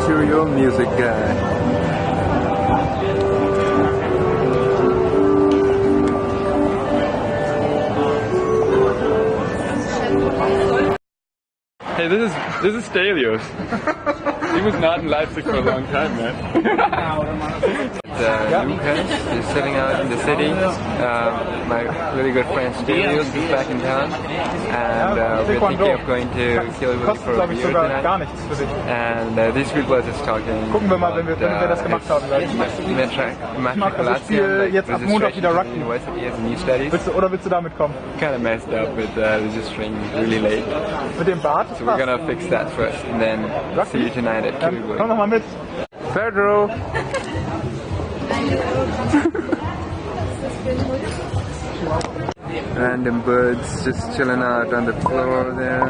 serial music guy. Hey, this is Stelios. He was not in Leipzig for a long time, man. Lucas is sitting out in the city. My really good friend Stelios is back in town, and we're thinking of going to Kiel for a beer tonight. And these people are just talking. Gucken wir mal, wenn wir das gemacht haben. Jetzt ab Montag wieder Rugby. Willst du damit kommen? Kind of messed up with registering really late. Mit dem Bart? So we're gonna fix that first, and then see you tonight at Kiel. Komm noch mal mit. Pedro. Random birds just chilling out on the floor there.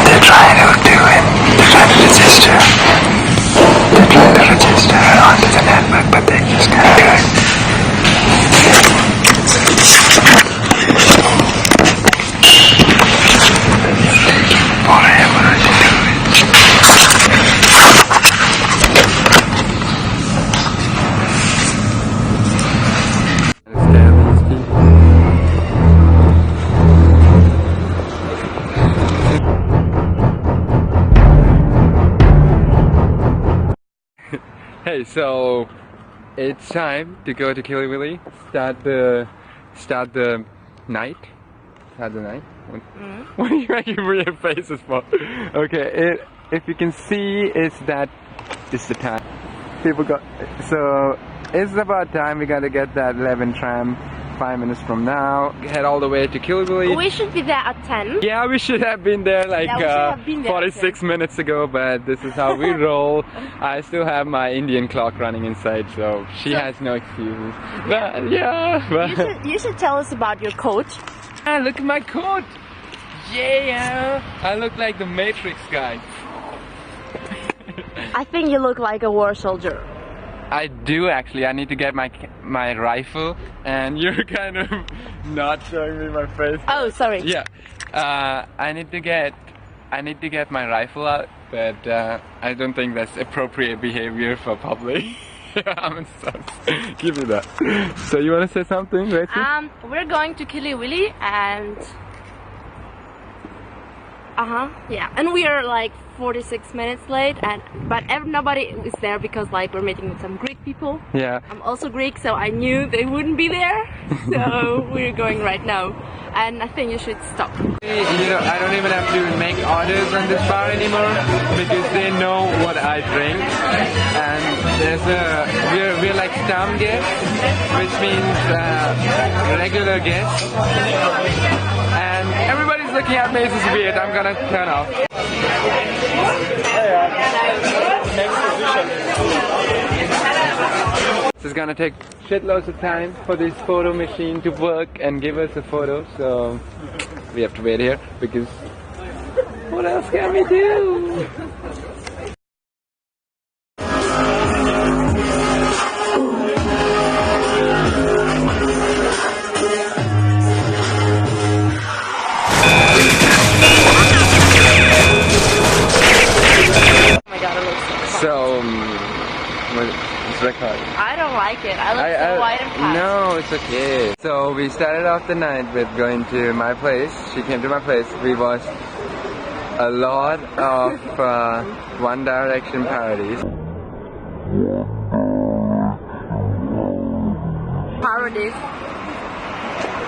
They're trying to register onto the network, but they just can't do it. Hey, so it's time to go to Kiel, start the night. Start the night. What are you making weird faces for? Okay, if you can see, is the time. People got so it's about time we gotta get that 11 tram. 5 minutes from now, head all the way to Kiel. We should be there at 10. Yeah, we should have been there like 46 minutes ago, but this is how we roll. I still have my Indian clock running inside, so she has no excuses. But yeah, but you should tell us about your coat. Ah, look at my coat. Yeah, I look like the Matrix guy. I think you look like a war soldier. I do actually. I need to get my rifle, and you're kind of not showing me my face. Oh, sorry. Yeah, I need to get my rifle out, but I don't think that's appropriate behavior for public. I'm sorry. Give me that. So you want to say something, Rachel? We're going to Kiel and yeah, and we are like 46 minutes late, but nobody is there because like we're meeting with some Greek people. Yeah. I'm also Greek, so I knew they wouldn't be there. So we're going right now, and I think you should stop. You know, I don't even have to make orders on this bar anymore because they know what I drink, and we're like stam guests, which means regular guests, and everybody's looking at me. This is weird. I'm gonna turn off. This is gonna take shitloads of time for this photo machine to work and give us a photo, so we have to wait here because what else can we do? So, it's record. I don't like it. I look so white and fast. No, it's okay. So we started off the night with going to my place. She came to my place. We watched a lot of One Direction parodies. Parodies.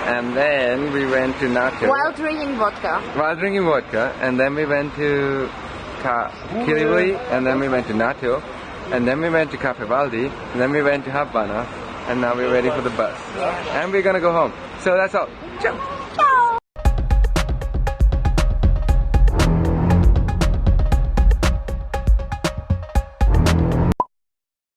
And then we went to Nacho. While drinking vodka. While drinking vodka. And then we went to Kiel, and then we went to Nacho, and then we went to Cafe Waldi, and then we went to Havanna, and now we're waiting for the bus. And we're gonna go home. So that's all. Ciao!